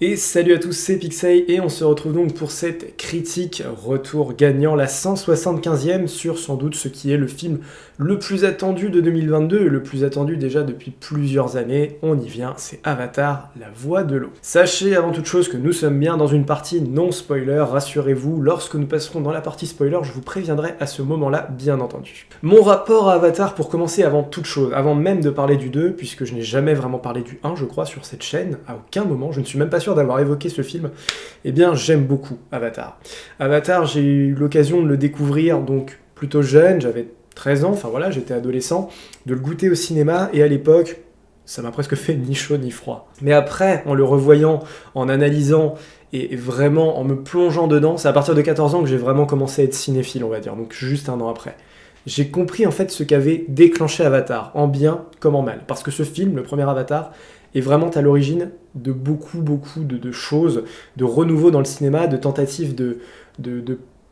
Et salut à tous, c'est Pixey et on se retrouve donc pour cette critique retour gagnant, la 175e sur sans doute ce qui est le film le plus attendu de 2022 et le plus attendu déjà depuis plusieurs années. On y vient, c'est Avatar, la voix de l'eau. Sachez avant toute chose que nous sommes bien dans une partie non spoiler, rassurez-vous, lorsque nous passerons dans la partie spoiler, je vous préviendrai à ce moment-là, bien entendu. Mon rapport à Avatar, pour commencer avant toute chose, avant même de parler du 2, puisque je n'ai jamais vraiment parlé du 1, je crois, sur cette chaîne, à aucun moment, je ne suis même pas sûr d'avoir évoqué ce film, eh bien j'aime beaucoup Avatar. Avatar, j'ai eu l'occasion de le découvrir donc plutôt jeune, j'avais 13 ans, enfin voilà, j'étais adolescent, de le goûter au cinéma, et à l'époque, ça m'a presque fait ni chaud ni froid. Mais après, en le revoyant, en analysant, et vraiment en me plongeant dedans, c'est à partir de 14 ans que j'ai vraiment commencé à être cinéphile, on va dire, donc juste un an après. J'ai compris en fait ce qu'avait déclenché Avatar, en bien comme en mal. Parce que ce film, le premier Avatar, est vraiment à l'origine de beaucoup de choses, de renouveau dans le cinéma, de tentatives de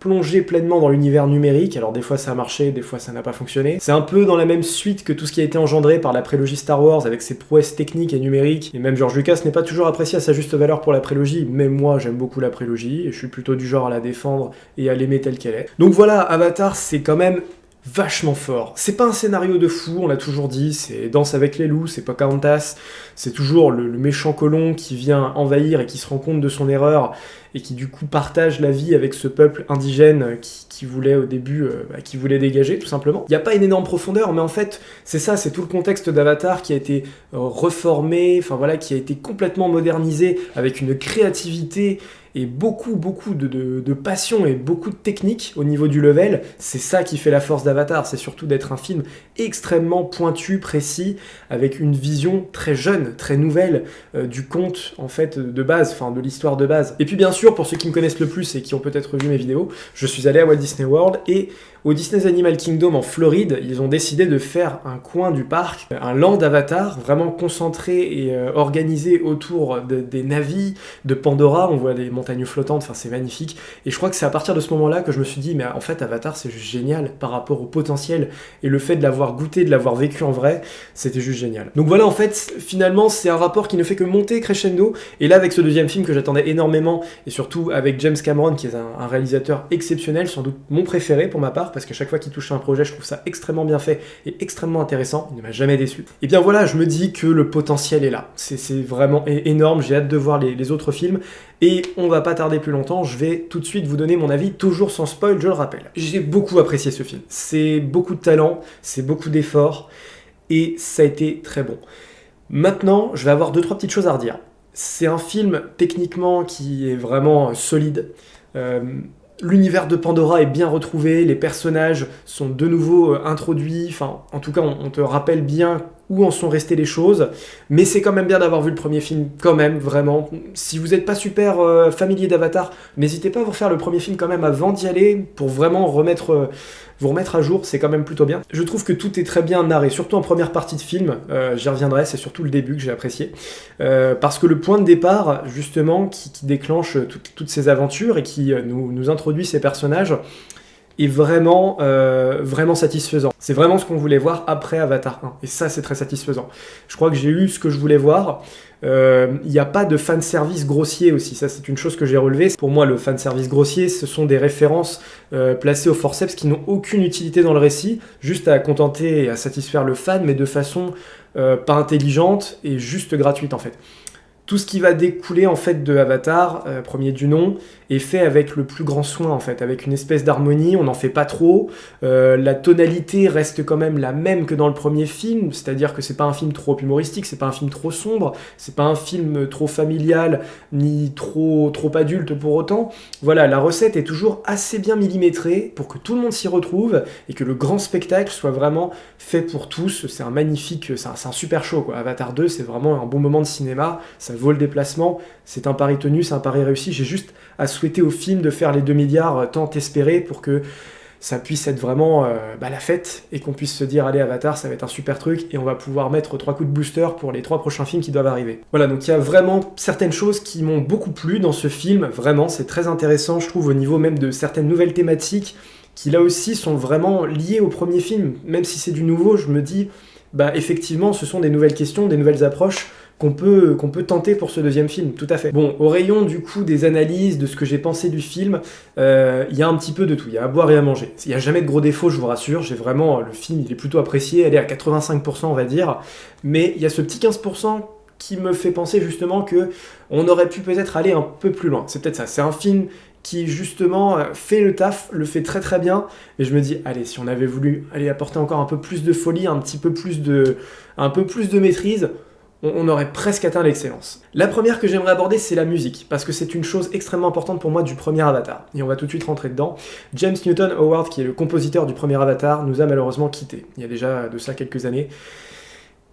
plonger pleinement dans l'univers numérique. Alors des fois ça a marché, des fois ça n'a pas fonctionné. C'est un peu dans la même suite que tout ce qui a été engendré par la prélogie Star Wars avec ses prouesses techniques et numériques. Et même George Lucas n'est pas toujours apprécié à sa juste valeur pour la prélogie, mais moi j'aime beaucoup la prélogie et je suis plutôt du genre à la défendre et à l'aimer telle qu'elle est. Donc voilà, Avatar c'est quand même vachement fort. C'est pas un scénario de fou, on l'a toujours dit, c'est Danse avec les loups, c'est Pocahontas, c'est toujours le méchant colon qui vient envahir et qui se rend compte de son erreur et qui du coup partage la vie avec ce peuple indigène qui voulait au début, qui voulait dégager tout simplement. Il n'y a pas une énorme profondeur, mais en fait c'est ça, c'est tout le contexte d'Avatar qui a été reformé, enfin voilà, qui a été complètement modernisé avec une créativité et beaucoup de passion et beaucoup de technique au niveau du level. C'est ça qui fait la force d'Avatar, c'est surtout d'être un film extrêmement pointu, précis, avec une vision très jeune, très nouvelle du conte en fait de base, enfin de l'histoire de base. Et puis bien sûr, pour ceux qui me connaissent le plus et qui ont peut-être vu mes vidéos, je suis allé à Walt Disney World et au Disney's Animal Kingdom en Floride, ils ont décidé de faire un coin du parc, un land Avatar, vraiment concentré et organisé autour des navis, de Pandora, on voit des montagnes flottantes, enfin c'est magnifique. Et je crois que c'est à partir de ce moment-là que je me suis dit, mais en fait Avatar c'est juste génial par rapport au potentiel et le fait de l'avoir goûté, de l'avoir vécu en vrai, c'était juste génial. Donc voilà, en fait, finalement c'est un rapport qui ne fait que monter crescendo, et là avec ce deuxième film que j'attendais énormément, et surtout avec James Cameron qui est un réalisateur exceptionnel, sans doute mon préféré pour ma part, parce qu'à chaque fois qu'il touche à un projet, je trouve ça extrêmement bien fait et extrêmement intéressant, il ne m'a jamais déçu. Et bien voilà, je me dis que le potentiel est là, c'est vraiment énorme, j'ai hâte de voir les autres films, et on va pas tarder plus longtemps, je vais tout de suite vous donner mon avis, toujours sans spoil, je le rappelle. J'ai beaucoup apprécié ce film, c'est beaucoup de talent, c'est beaucoup d'efforts, et ça a été très bon. Maintenant, je vais avoir 2-3 petites choses à redire. C'est un film techniquement qui est vraiment solide, l'univers de Pandora est bien retrouvé, les personnages sont de nouveau introduits, enfin en tout cas on te rappelle bien où en sont restées les choses, mais c'est quand même bien d'avoir vu le premier film, quand même, vraiment. Si vous n'êtes pas super familier d'Avatar, n'hésitez pas à vous refaire le premier film quand même avant d'y aller, pour vraiment vous remettre à jour, c'est quand même plutôt bien. Je trouve que tout est très bien narré, surtout en première partie de film, j'y reviendrai, c'est surtout le début que j'ai apprécié, parce que le point de départ, justement, qui déclenche toutes ces aventures et qui nous introduit ces personnages, est vraiment satisfaisant. C'est vraiment ce qu'on voulait voir après Avatar 1, et ça c'est très satisfaisant. Je crois que j'ai eu ce que je voulais voir. Il n'y a pas de fanservice grossier aussi, ça c'est une chose que j'ai relevée. Pour moi le fanservice grossier, ce sont des références placées au forceps qui n'ont aucune utilité dans le récit, juste à contenter et à satisfaire le fan, mais de façon pas intelligente et juste gratuite en fait. Tout ce qui va découler en fait de Avatar, premier du nom, est fait avec le plus grand soin en fait, avec une espèce d'harmonie, on n'en fait pas trop, la tonalité reste quand même la même que dans le premier film, c'est-à-dire que c'est pas un film trop humoristique, c'est pas un film trop sombre, c'est pas un film trop familial, ni trop adulte pour autant. Voilà, la recette est toujours assez bien millimétrée pour que tout le monde s'y retrouve et que le grand spectacle soit vraiment fait pour tous. C'est un magnifique, c'est un super show quoi. Avatar 2, c'est vraiment un bon moment de cinéma, ça vaut le déplacement, c'est un pari tenu, c'est un pari réussi. J'ai juste à souhaiter au film de faire les 2 milliards tant espérés pour que ça puisse être vraiment la fête et qu'on puisse se dire allez Avatar ça va être un super truc et on va pouvoir mettre 3 coups de booster pour les 3 prochains films qui doivent arriver. Voilà, donc il y a vraiment certaines choses qui m'ont beaucoup plu dans ce film, vraiment c'est très intéressant je trouve au niveau même de certaines nouvelles thématiques qui là aussi sont vraiment liées au premier film, même si c'est du nouveau je me dis bah effectivement ce sont des nouvelles questions, des nouvelles approches qu'on peut tenter pour ce deuxième film, tout à fait. Bon, au rayon du coup des analyses, de ce que j'ai pensé du film, il y a un petit peu de tout, il y a à boire et à manger. Il n'y a jamais de gros défauts, je vous rassure, le film il est plutôt apprécié, elle est à 85% on va dire, mais il y a ce petit 15% qui me fait penser justement que on aurait pu peut-être aller un peu plus loin. C'est peut-être ça, c'est un film qui justement fait le taf, le fait très très bien, et je me dis, allez, si on avait voulu aller apporter encore un peu plus de folie, un peu plus de maîtrise, on aurait presque atteint l'excellence. La première que j'aimerais aborder, c'est la musique, parce que c'est une chose extrêmement importante pour moi du premier Avatar, et on va tout de suite rentrer dedans. James Newton Howard, qui est le compositeur du premier Avatar, nous a malheureusement quittés, il y a déjà de ça quelques années,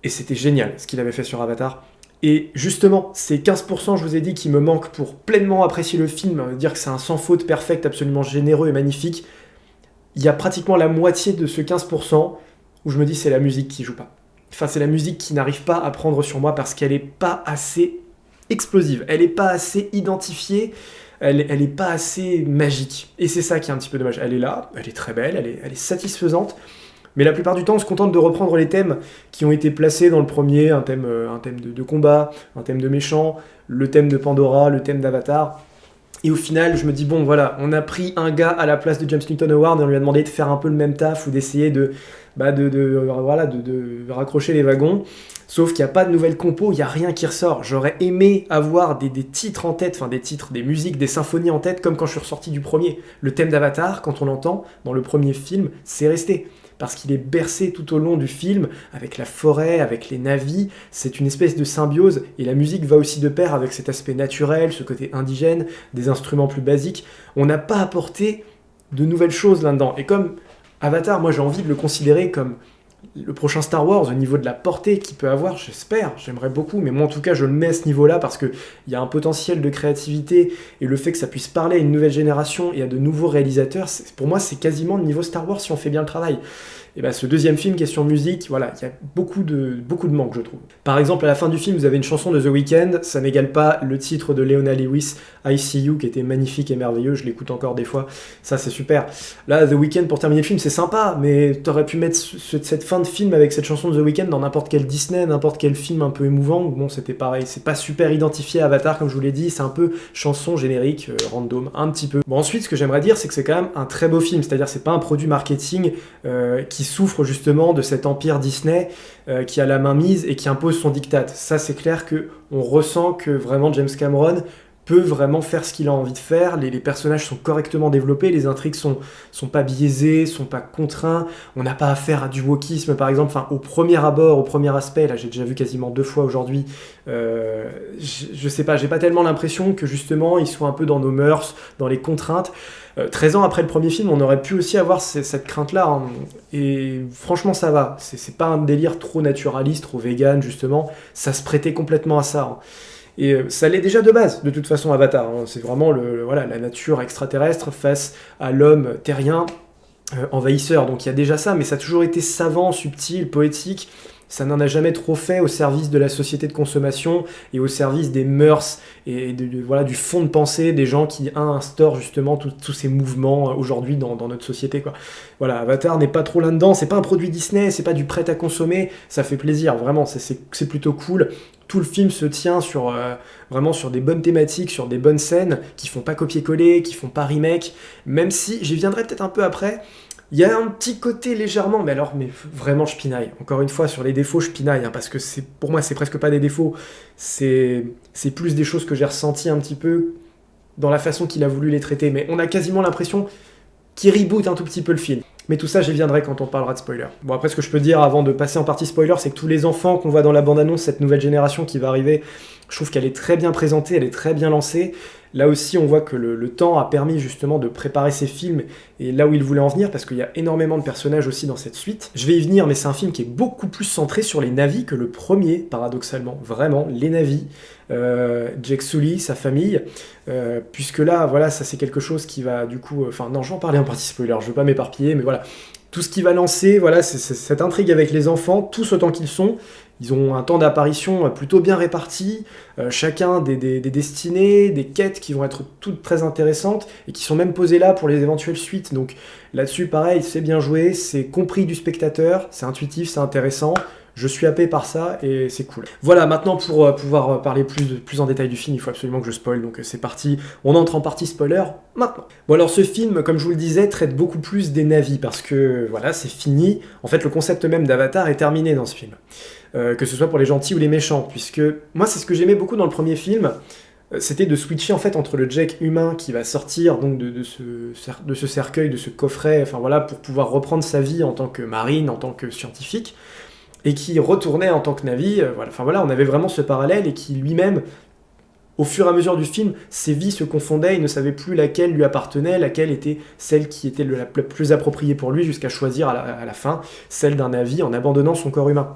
et c'était génial ce qu'il avait fait sur Avatar. Et justement, ces 15%, je vous ai dit, qui me manquent pour pleinement apprécier le film, dire que c'est un sans faute perfect, absolument généreux et magnifique, il y a pratiquement la moitié de ce 15% où je me dis c'est la musique qui joue pas. Enfin, c'est la musique qui n'arrive pas à prendre sur moi parce qu'elle est pas assez explosive, elle est pas assez identifiée, elle est pas assez magique. Et c'est ça qui est un petit peu dommage. Elle est là, elle est très belle, elle est satisfaisante, mais la plupart du temps, on se contente de reprendre les thèmes qui ont été placés dans le premier, un thème de combat, un thème de méchant, le thème de Pandora, le thème d'Avatar. Et au final, je me dis, bon, voilà, on a pris un gars à la place de James Newton Howard et on lui a demandé de faire un peu le même taf ou d'essayer de raccrocher les wagons. Sauf qu'il n'y a pas de nouvelle compo, il n'y a rien qui ressort. J'aurais aimé avoir des titres en tête, enfin des titres, des musiques, des symphonies en tête, comme quand je suis ressorti du premier. Le thème d'Avatar, quand on l'entend dans le premier film, c'est resté. Parce qu'il est bercé tout au long du film, avec la forêt, avec les navis, c'est une espèce de symbiose, et la musique va aussi de pair avec cet aspect naturel, ce côté indigène, des instruments plus basiques. On n'a pas apporté de nouvelles choses là-dedans. Et comme Avatar, moi j'ai envie de le considérer comme le prochain Star Wars, au niveau de la portée qu'il peut avoir, j'aimerais beaucoup, mais moi en tout cas je le mets à ce niveau-là parce qu'il y a un potentiel de créativité, et le fait que ça puisse parler à une nouvelle génération et à de nouveaux réalisateurs, pour moi c'est quasiment le niveau Star Wars si on fait bien le travail. Et bah, ce deuxième film, question musique, voilà, il y a beaucoup de manque, je trouve. Par exemple, à la fin du film, vous avez une chanson de The Weeknd, ça n'égale pas le titre de Leona Lewis, I See You, qui était magnifique et merveilleux, je l'écoute encore des fois, ça c'est super. Là, The Weeknd, pour terminer le film, c'est sympa, mais t'aurais pu mettre cette fin de film avec cette chanson de The Weeknd dans n'importe quel Disney, n'importe quel film un peu émouvant. Bon, c'était pareil, c'est pas super identifié à Avatar, comme je vous l'ai dit, c'est un peu chanson générique, random, un petit peu. Bon, ensuite, ce que j'aimerais dire, c'est que c'est quand même un très beau film, c'est-à-dire c'est pas un produit marketing qui souffre justement de cet empire Disney qui a la main mise et qui impose son diktat. Ça, c'est clair que on ressent que vraiment James Cameron peut vraiment faire ce qu'il a envie de faire, les personnages sont correctement développés, les intrigues sont pas biaisées, sont pas contraints, on n'a pas affaire à du wokisme par exemple, enfin au premier abord, au premier aspect, là j'ai déjà vu quasiment 2 fois aujourd'hui, je sais pas, j'ai pas tellement l'impression que justement ils soient un peu dans nos mœurs, dans les contraintes. 13 ans après le premier film, on aurait pu aussi avoir cette crainte-là, hein. Et franchement ça va, c'est pas un délire trop naturaliste, trop vegan justement, ça se prêtait complètement à ça, hein. Et ça l'est déjà de base, de toute façon, Avatar, hein. C'est vraiment voilà, la nature extraterrestre face à l'homme terrien envahisseur. Donc il y a déjà ça, mais ça a toujours été savant, subtil, poétique. Ça n'en a jamais trop fait au service de la société de consommation et au service des mœurs et voilà, du fond de pensée des gens qui instaurent justement tous ces mouvements aujourd'hui dans notre société, quoi. Voilà, Avatar n'est pas trop là-dedans, c'est pas un produit Disney, c'est pas du prêt à consommer, ça fait plaisir, vraiment, c'est plutôt cool. Tout le film se tient vraiment sur des bonnes thématiques, sur des bonnes scènes, qui font pas copier-coller, qui font pas remake, même si, j'y viendrai peut-être un peu après, il y a un petit côté légèrement, mais vraiment je pinaille. Encore une fois, sur les défauts, je pinaille, hein, parce que pour moi, c'est presque pas des défauts, c'est plus des choses que j'ai ressenties un petit peu dans la façon qu'il a voulu les traiter, mais on a quasiment l'impression qu'il reboot un tout petit peu le film. Mais tout ça, j'y viendrai quand on parlera de spoiler. Bon, après, ce que je peux dire avant de passer en partie spoiler, c'est que tous les enfants qu'on voit dans la bande-annonce, cette nouvelle génération qui va arriver, je trouve qu'elle est très bien présentée, elle est très bien lancée. Là aussi, on voit que le temps a permis justement de préparer ces films et là où il voulait en venir, parce qu'il y a énormément de personnages aussi dans cette suite. Je vais y venir, mais c'est un film qui est beaucoup plus centré sur les Na'vi que le premier, paradoxalement. Vraiment, les Na'vi. Jake Sully, sa famille, puisque là, voilà, ça c'est quelque chose qui va du coup... Enfin, non, je vais en parler en partie spoiler, je veux pas m'éparpiller, mais voilà. Tout ce qui va lancer, voilà, c'est cette intrigue avec les enfants, tous autant qu'ils sont. Ils ont un temps d'apparition plutôt bien réparti, chacun des destinées, des quêtes qui vont être toutes très intéressantes et qui sont même posées là pour les éventuelles suites. Donc là-dessus, pareil, c'est bien joué, c'est compris du spectateur, c'est intuitif, c'est intéressant. Je suis happé par ça et c'est cool. Voilà, maintenant pour pouvoir parler plus en détail du film, il faut absolument que je spoil, donc c'est parti. On entre en partie spoiler maintenant. Bon alors ce film, comme je vous le disais, traite beaucoup plus des navis parce que voilà, c'est fini. En fait, le concept même d'Avatar est terminé dans ce film. Que ce soit pour les gentils ou les méchants, puisque moi c'est ce que j'aimais beaucoup dans le premier film, c'était de switcher en fait entre le Jake humain qui va sortir donc de ce cercueil, de ce coffret, enfin voilà, pour pouvoir reprendre sa vie en tant que marine, en tant que scientifique, et qui retournait en tant que Navi, voilà. Enfin voilà, on avait vraiment ce parallèle, et qui lui-même, au fur et à mesure du film, ses vies se confondaient, il ne savait plus laquelle lui appartenait, laquelle était celle qui était la plus appropriée pour lui, jusqu'à choisir à la fin celle d'un Navi en abandonnant son corps humain.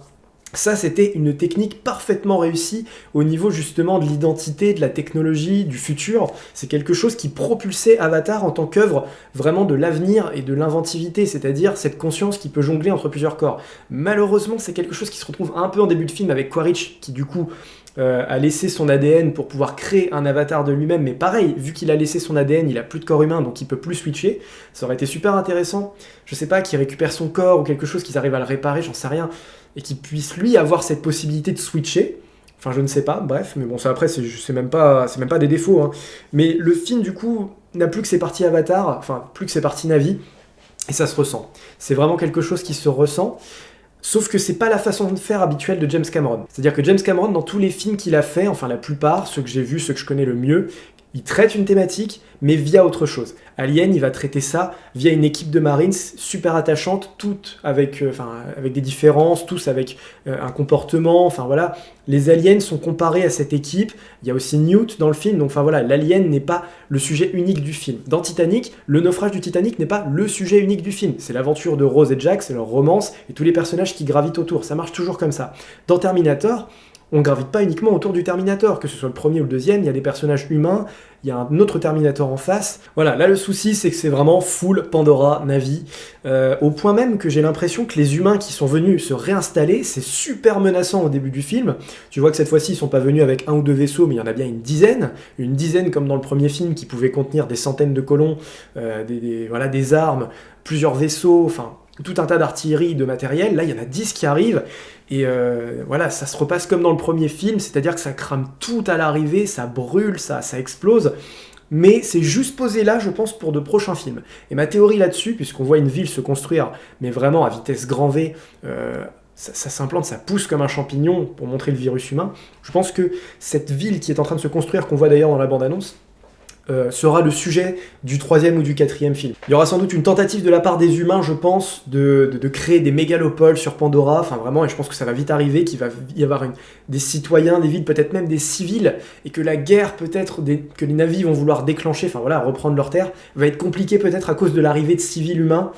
Ça, c'était une technique parfaitement réussie au niveau justement de l'identité, de la technologie, du futur. C'est quelque chose qui propulsait Avatar en tant qu'œuvre vraiment de l'avenir et de l'inventivité, c'est-à-dire cette conscience qui peut jongler entre plusieurs corps. Malheureusement, c'est quelque chose qui se retrouve un peu en début de film avec Quaritch, qui du coup a laissé son ADN pour pouvoir créer un avatar de lui-même, mais pareil, vu qu'il a laissé son ADN, il a plus de corps humain, donc il peut plus switcher. Ça aurait été super intéressant, je sais pas, qu'il récupère son corps ou quelque chose, qu'ils arrivent à le réparer, j'en sais rien, et qu'il puisse lui avoir cette possibilité de switcher. Enfin, je ne sais pas, bref, mais bon, ça après, c'est même pas des défauts, hein. Mais le film, du coup, n'a plus que ses parties Avatar, enfin, plus que ses parties Navi, et ça se ressent. C'est vraiment quelque chose qui se ressent. Sauf que c'est pas la façon de faire habituelle de James Cameron. C'est-à-dire que James Cameron, dans tous les films qu'il a fait, enfin la plupart, ceux que j'ai vus, ceux que je connais le mieux, il traite une thématique, mais via autre chose. Alien, il va traiter ça via une équipe de Marines super attachante, toutes avec des différences, tous avec un comportement, enfin voilà. Les aliens sont comparés à cette équipe, il y a aussi Newt dans le film, donc enfin voilà, l'alien n'est pas le sujet unique du film. Dans Titanic, le naufrage du Titanic n'est pas le sujet unique du film, c'est l'aventure de Rose et Jack, c'est leur romance, et tous les personnages qui gravitent autour, ça marche toujours comme ça. Dans Terminator, on gravite pas uniquement autour du Terminator, que ce soit le premier ou le deuxième, il y a des personnages humains, il y a un autre Terminator en face. Voilà, là le souci c'est que c'est vraiment full Pandora, Navi, au point même que j'ai l'impression que les humains qui sont venus se réinstaller, c'est super menaçant au début du film. Tu vois que cette fois-ci ils sont pas venus avec un ou deux vaisseaux, mais il y en a bien une dizaine comme dans le premier film qui pouvait contenir des centaines de colons, des armes, plusieurs vaisseaux, enfin tout un tas d'artillerie, de matériel. Là il y en a 10 qui arrivent. Et voilà, ça se repasse comme dans le premier film, c'est-à-dire que ça crame tout à l'arrivée, ça brûle, ça explose, mais c'est juste posé là, je pense, pour de prochains films. Et ma théorie là-dessus, puisqu'on voit une ville se construire, mais vraiment à vitesse grand V, ça s'implante, ça pousse comme un champignon pour montrer le virus humain, je pense que cette ville qui est en train de se construire, qu'on voit d'ailleurs dans la bande-annonce, sera le sujet du 3e ou du 4e film. Il y aura sans doute une tentative de la part des humains, je pense, de créer des mégalopoles sur Pandora, enfin vraiment, et je pense que ça va vite arriver, qu'il va y avoir des citoyens, des villes, peut-être même des civils, et que la guerre peut-être, que les navis vont vouloir déclencher, enfin voilà, reprendre leur terre, va être compliquée peut-être à cause de l'arrivée de civils humains,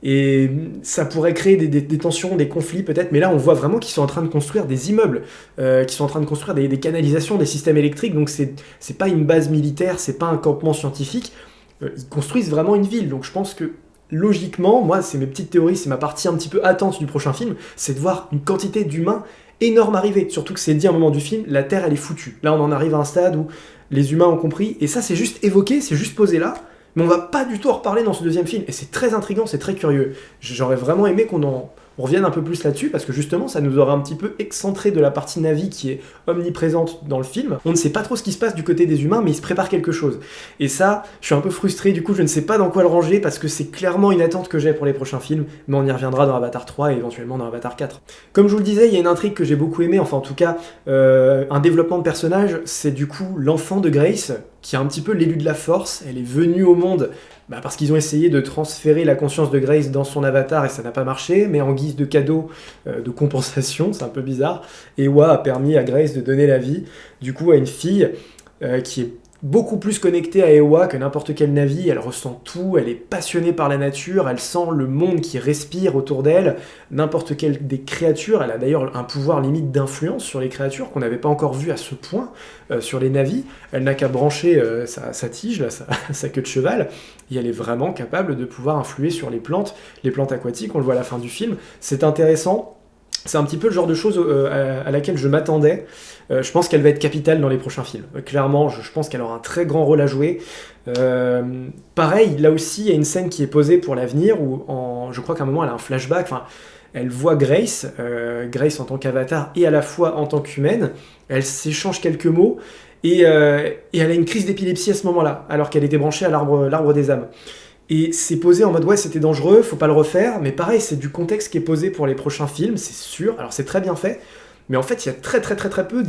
et ça pourrait créer des tensions, des conflits peut-être, mais là on voit vraiment qu'ils sont en train de construire des immeubles, qu'ils sont en train de construire des canalisations, des systèmes électriques, donc c'est pas une base militaire, c'est pas un campement scientifique, ils construisent vraiment une ville, donc je pense que logiquement, moi c'est mes petites théories, c'est ma partie un petit peu attente du prochain film, c'est de voir une quantité d'humains énorme arriver, surtout que c'est dit à un moment du film, la Terre elle est foutue, là on en arrive à un stade où les humains ont compris, et ça c'est juste évoqué, c'est juste posé là, mais on va pas du tout en reparler dans ce deuxième film, et c'est très intriguant, c'est très curieux. J'aurais vraiment aimé qu'on revienne un peu plus là-dessus, parce que justement, ça nous aurait un petit peu excentré de la partie Navi qui est omniprésente dans le film. On ne sait pas trop ce qui se passe du côté des humains, mais il se prépare quelque chose. Et ça, je suis un peu frustré, du coup, je ne sais pas dans quoi le ranger, parce que c'est clairement une attente que j'ai pour les prochains films, mais on y reviendra dans Avatar 3 et éventuellement dans Avatar 4. Comme je vous le disais, il y a une intrigue que j'ai beaucoup aimée, enfin en tout cas, un développement de personnage, c'est du coup l'enfant de Grace, qui est un petit peu l'élu de la force, elle est venue au monde parce qu'ils ont essayé de transférer la conscience de Grace dans son avatar et ça n'a pas marché, mais en guise de cadeau, de compensation, c'est un peu bizarre, Eywa a permis à Grace de donner la vie, du coup à une fille qui est beaucoup plus connectée à Eywa que n'importe quel Navi, elle ressent tout, elle est passionnée par la nature, elle sent le monde qui respire autour d'elle, n'importe quelle des créatures, elle a d'ailleurs un pouvoir limite d'influence sur les créatures qu'on n'avait pas encore vu à ce point sur les Navis, elle n'a qu'à brancher sa tige, là, sa queue de cheval, et elle est vraiment capable de pouvoir influer sur les plantes aquatiques, on le voit à la fin du film, c'est intéressant. C'est un petit peu le genre de choses à laquelle je m'attendais. Je pense qu'elle va être capitale dans les prochains films. Clairement, je pense qu'elle aura un très grand rôle à jouer. Pareil, là aussi, il y a une scène qui est posée pour l'avenir, où je crois qu'à un moment, elle a un flashback. Enfin, elle voit Grace, Grace en tant qu'avatar et à la fois en tant qu'humaine, elle s'échange quelques mots, et elle a une crise d'épilepsie à ce moment-là, alors qu'elle était branchée à l'arbre des âmes. Et c'est posé en mode ouais c'était dangereux, faut pas le refaire, mais pareil c'est du contexte qui est posé pour les prochains films, c'est sûr, alors c'est très bien fait, mais en fait il y a très peu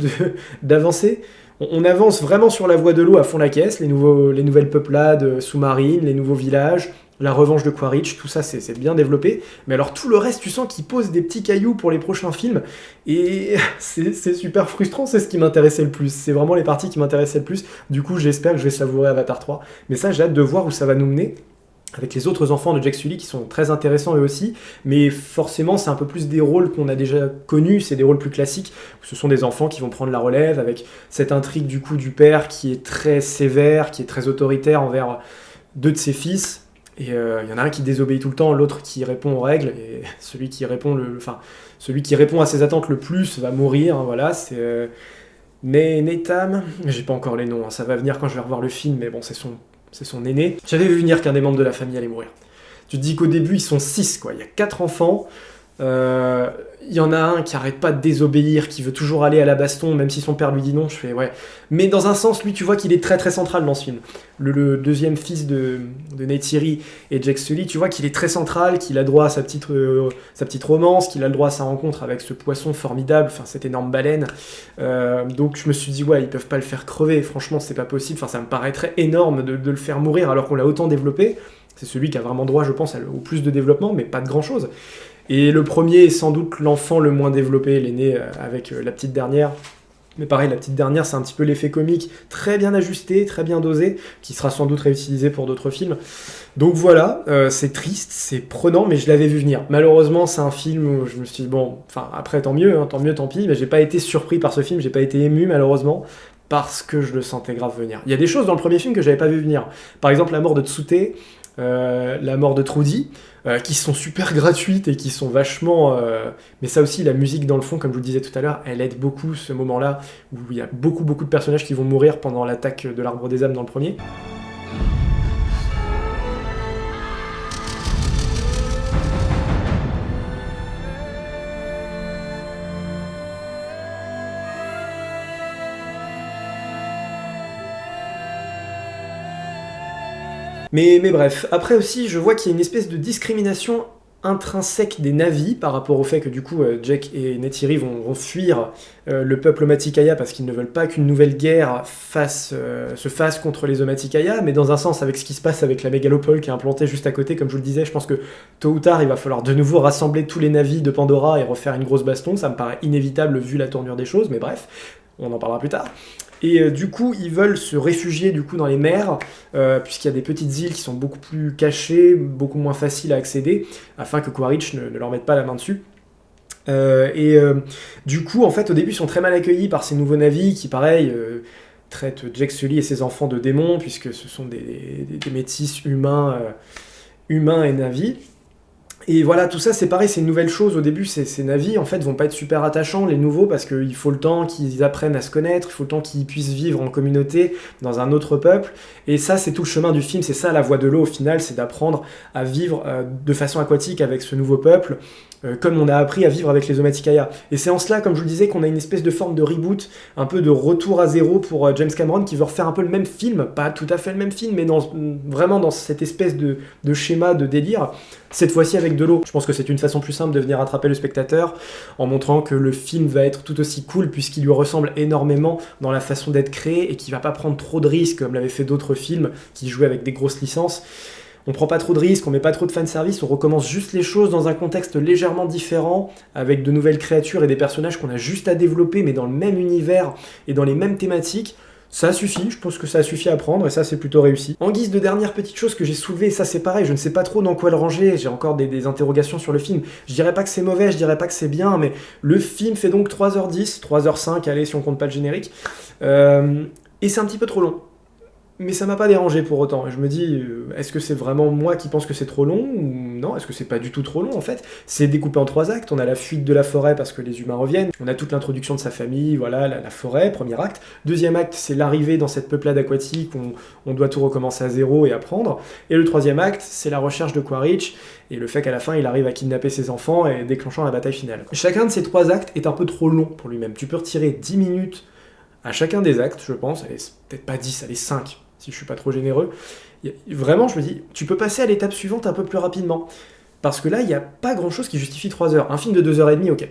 d'avancées. On avance vraiment sur la voie de l'eau à fond la caisse, les nouvelles peuplades sous-marines, les nouveaux villages, la revanche de Quaritch, tout ça c'est bien développé, mais alors tout le reste tu sens qu'ils posent des petits cailloux pour les prochains films, et c'est super frustrant, c'est ce qui m'intéressait le plus, c'est vraiment les parties qui m'intéressaient le plus, du coup j'espère que je vais savourer Avatar 3, mais ça j'ai hâte de voir où ça va nous mener, avec les autres enfants de Jack Sully qui sont très intéressants eux aussi, mais forcément c'est un peu plus des rôles qu'on a déjà connus, c'est des rôles plus classiques, ce sont des enfants qui vont prendre la relève, avec cette intrigue du coup du père qui est très sévère, qui est très autoritaire envers deux de ses fils, et il y en a un qui désobéit tout le temps, l'autre qui répond aux règles, et celui qui répond à ses attentes le plus va mourir, hein, voilà, c'est... Netam, j'ai pas encore les noms, hein, ça va venir quand je vais revoir le film, mais bon c'est son aîné. J'avais vu venir qu'un des membres de la famille allait mourir. Tu te dis qu'au début, ils sont 6, quoi. Il y a 4 enfants. Il y en a un qui arrête pas de désobéir, qui veut toujours aller à la baston, même si son père lui dit non. Je fais ouais. Mais dans un sens, lui, tu vois qu'il est très central dans ce film. Le deuxième fils de Neytiri et Jack Sully, tu vois qu'il est très central, qu'il a droit à sa petite romance, qu'il a le droit à sa rencontre avec ce poisson formidable, enfin cette énorme baleine. Donc je me suis dit ouais, ils peuvent pas le faire crever. Franchement, c'est pas possible. Enfin, ça me paraîtrait énorme de le faire mourir alors qu'on l'a autant développé. C'est celui qui a vraiment droit, je pense, au plus de développement, mais pas de grand chose. Et le premier est sans doute l'enfant le moins développé, l'aîné avec la petite dernière. Mais pareil, la petite dernière, c'est un petit peu l'effet comique très bien ajusté, très bien dosé, qui sera sans doute réutilisé pour d'autres films. Donc voilà, c'est triste, c'est prenant, mais je l'avais vu venir. Malheureusement, c'est un film où je me suis dit, bon, enfin après tant mieux, tant pis, mais j'ai pas été surpris par ce film, j'ai pas été ému malheureusement, parce que je le sentais grave venir. Il y a des choses dans le premier film que j'avais pas vu venir. Par exemple, la mort de Tsute, la mort de Trudy, qui sont super gratuites et qui sont vachement... Mais ça aussi, la musique dans le fond, comme je vous le disais tout à l'heure, elle aide beaucoup ce moment-là, où il y a beaucoup de personnages qui vont mourir pendant l'attaque de l'Arbre des âmes dans le premier. Mais bref, après aussi, je vois qu'il y a une espèce de discrimination intrinsèque des Na'vi par rapport au fait que du coup Jack et Neytiri vont fuir le peuple Omaticaya parce qu'ils ne veulent pas qu'une nouvelle guerre se fasse contre les Omaticaya, mais dans un sens avec ce qui se passe avec la mégalopole qui est implantée juste à côté, comme je vous le disais, je pense que tôt ou tard il va falloir de nouveau rassembler tous les Na'vi de Pandora et refaire une grosse baston, ça me paraît inévitable vu la tournure des choses, mais bref, on en parlera plus tard. Et du coup, ils veulent se réfugier du coup dans les mers, puisqu'il y a des petites îles qui sont beaucoup plus cachées, beaucoup moins faciles à accéder, afin que Quaritch ne leur mette pas la main dessus. Du coup, en fait, au début, ils sont très mal accueillis par ces nouveaux navires qui, pareil, traitent Jack Sully et ses enfants de démons, puisque ce sont des métis humains et navires. Et voilà, tout ça c'est pareil, c'est une nouvelle chose. Au début, ces navires en fait vont pas être super attachants, les nouveaux, parce qu'il faut le temps qu'ils apprennent à se connaître, il faut le temps qu'ils puissent vivre en communauté, dans un autre peuple. Et ça, c'est tout le chemin du film, c'est ça la voie de l'eau au final, c'est d'apprendre à vivre de façon aquatique avec ce nouveau peuple, comme on a appris à vivre avec les Omaticaya. Et c'est en cela, comme je vous le disais, qu'on a une espèce de forme de reboot, un peu de retour à zéro pour James Cameron, qui veut refaire un peu le même film, pas tout à fait le même film, mais vraiment dans cette espèce de schéma de délire, cette fois-ci avec de l'eau. Je pense que c'est une façon plus simple de venir attraper le spectateur, en montrant que le film va être tout aussi cool, puisqu'il lui ressemble énormément dans la façon d'être créé, et qu'il va pas prendre trop de risques, comme l'avaient fait d'autres films, qui jouaient avec des grosses licences. On prend pas trop de risques, on met pas trop de fanservice, on recommence juste les choses dans un contexte légèrement différent, avec de nouvelles créatures et des personnages qu'on a juste à développer, mais dans le même univers et dans les mêmes thématiques. Ça suffit, je pense que ça suffit à prendre, et ça c'est plutôt réussi. En guise de dernière petite chose que j'ai soulevée, et ça c'est pareil, je ne sais pas trop dans quoi le ranger, j'ai encore des interrogations sur le film. Je dirais pas que c'est mauvais, je dirais pas que c'est bien, mais le film fait donc 3h10, 3h05, allez si on compte pas le générique, et c'est un petit peu trop long. Mais ça m'a pas dérangé pour autant. Je me dis, est-ce que c'est vraiment moi qui pense que c'est trop long ou non, est-ce que c'est pas du tout trop long en fait? C'est découpé en 3 actes, on a la fuite de la forêt parce que les humains reviennent, on a toute l'introduction de sa famille, voilà, la forêt, premier acte. Deuxième acte, c'est l'arrivée dans cette peuplade aquatique, on doit tout recommencer à zéro et apprendre. Et le troisième acte, c'est la recherche de Quaritch, et le fait qu'à la fin, il arrive à kidnapper ses enfants et déclenchant la bataille finale. Chacun de ces 3 actes est un peu trop long pour lui-même. Tu peux retirer 10 minutes à chacun des actes, je pense, allez, peut-être pas 10, allez 5, si je suis pas trop généreux. Vraiment, je me dis, tu peux passer à l'étape suivante un peu plus rapidement. Parce que là, il n'y a pas grand-chose qui justifie 3 heures. Un film de 2h30, ok.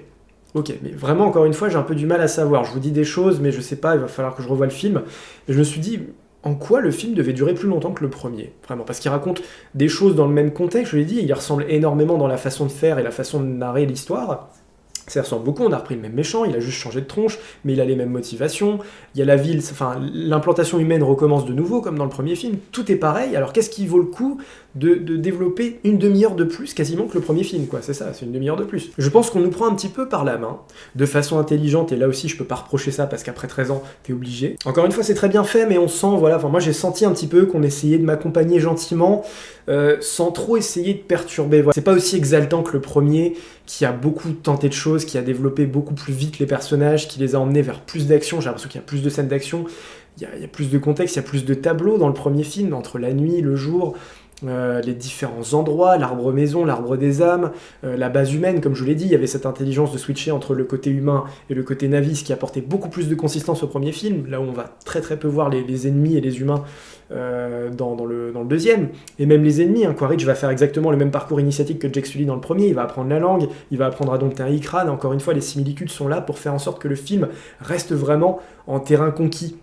Ok, mais vraiment, encore une fois, j'ai un peu du mal à savoir. Je vous dis des choses, mais je sais pas, il va falloir que je revoie le film. Et je me suis dit, en quoi le film devait durer plus longtemps que le premier? Vraiment, parce qu'il raconte des choses dans le même contexte, je l'ai dit, il ressemble énormément dans la façon de faire et la façon de narrer l'histoire. Ça ressemble beaucoup, on a repris le même méchant, il a juste changé de tronche, mais il a les mêmes motivations, il y a la ville, enfin, l'implantation humaine recommence de nouveau, comme dans le premier film, tout est pareil, alors qu'est-ce qui vaut le coup de développer une demi-heure de plus, quasiment que le premier film, quoi, c'est ça, c'est une demi-heure de plus. Je pense qu'on nous prend un petit peu par la main, de façon intelligente, et là aussi je peux pas reprocher ça, parce qu'après 13 ans, t'es obligé. Encore une fois, c'est très bien fait, mais on sent, voilà, enfin moi j'ai senti un petit peu qu'on essayait de m'accompagner gentiment, sans trop essayer de perturber. Voilà. C'est pas aussi exaltant que le premier, qui a beaucoup tenté de choses, qui a développé beaucoup plus vite les personnages, qui les a emmenés vers plus d'action. J'ai l'impression qu'il y a plus de scènes d'action, il y a plus de contexte, il y a plus de tableaux dans le premier film, entre la nuit, le jour, les différents endroits, l'arbre maison, l'arbre des âmes, la base humaine, comme je vous l'ai dit, il y avait cette intelligence de switcher entre le côté humain et le côté Na'vi, ce qui apportait beaucoup plus de consistance au premier film, là où on va très très peu voir les ennemis et les humains dans le deuxième. Et même les ennemis, hein, Quaritch va faire exactement le même parcours initiatique que Jake Sully dans le premier, il va apprendre la langue, il va apprendre à dompter un Ikran, encore une fois les similitudes sont là pour faire en sorte que le film reste vraiment en terrain conquis.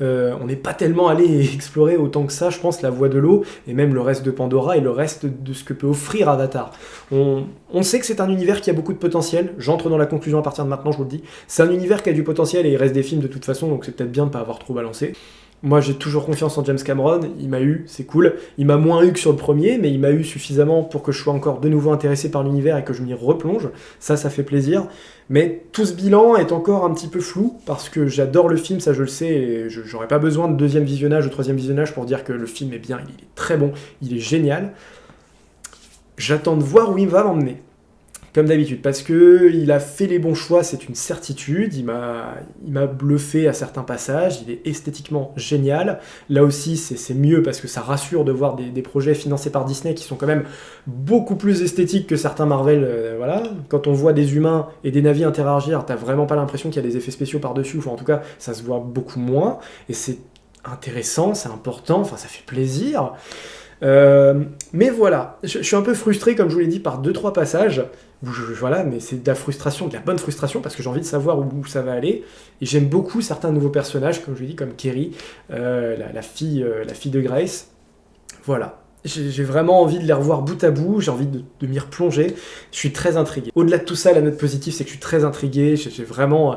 On n'est pas tellement allé explorer autant que ça, je pense, la voie de l'eau, et même le reste de Pandora et le reste de ce que peut offrir Avatar. On sait que c'est un univers qui a beaucoup de potentiel, j'entre dans la conclusion à partir de maintenant, je vous le dis. C'est un univers qui a du potentiel et il reste des films de toute façon, donc c'est peut-être bien de ne pas avoir trop balancé. Moi j'ai toujours confiance en James Cameron, il m'a eu, c'est cool. Il m'a moins eu que sur le premier, mais il m'a eu suffisamment pour que je sois encore de nouveau intéressé par l'univers et que je m'y replonge. Ça fait plaisir. Mais tout ce bilan est encore un petit peu flou, parce que j'adore le film, ça je le sais, et j'aurais pas besoin de deuxième visionnage ou troisième visionnage pour dire que le film est bien, il est très bon, il est génial. J'attends de voir où il va m'emmener. Comme d'habitude, parce que il a fait les bons choix, c'est une certitude, il m'a bluffé à certains passages, il est esthétiquement génial. Là aussi, c'est mieux parce que ça rassure de voir des projets financés par Disney qui sont quand même beaucoup plus esthétiques que certains Marvel, voilà. Quand on voit des humains et des navires interagir, t'as vraiment pas l'impression qu'il y a des effets spéciaux par-dessus, enfin en tout cas, ça se voit beaucoup moins, et c'est intéressant, c'est important, enfin ça fait plaisir. Mais voilà, je suis un peu frustré, comme je vous l'ai dit, par 2-3 passages. Voilà, mais c'est de la frustration, de la bonne frustration, parce que j'ai envie de savoir où ça va aller. Et j'aime beaucoup certains nouveaux personnages, comme je vous l'ai dit, comme Kerry, la fille de Grace. Voilà. J'ai vraiment envie de les revoir bout à bout, j'ai envie de m'y replonger, je suis très intrigué. Au-delà de tout ça, la note positive, c'est que je suis très intrigué, j'ai vraiment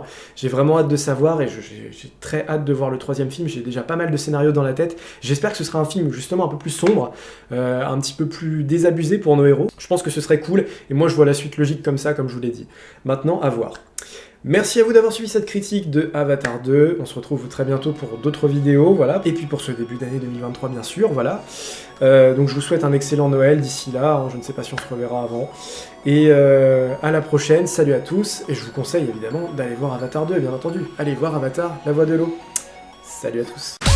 hâte de savoir, et j'ai très hâte de voir le troisième film, j'ai déjà pas mal de scénarios dans la tête. J'espère que ce sera un film justement un peu plus sombre, un petit peu plus désabusé pour nos héros. Je pense que ce serait cool, et moi je vois la suite logique comme ça, comme je vous l'ai dit. Maintenant, à voir. Merci à vous d'avoir suivi cette critique de Avatar 2, on se retrouve très bientôt pour d'autres vidéos, voilà, et puis pour ce début d'année 2023 bien sûr, voilà. Donc je vous souhaite un excellent Noël d'ici là, hein, je ne sais pas si on se reverra avant, et à la prochaine, salut à tous, et je vous conseille évidemment d'aller voir Avatar 2, bien entendu. Allez voir Avatar, la voie de l'eau. Salut à tous.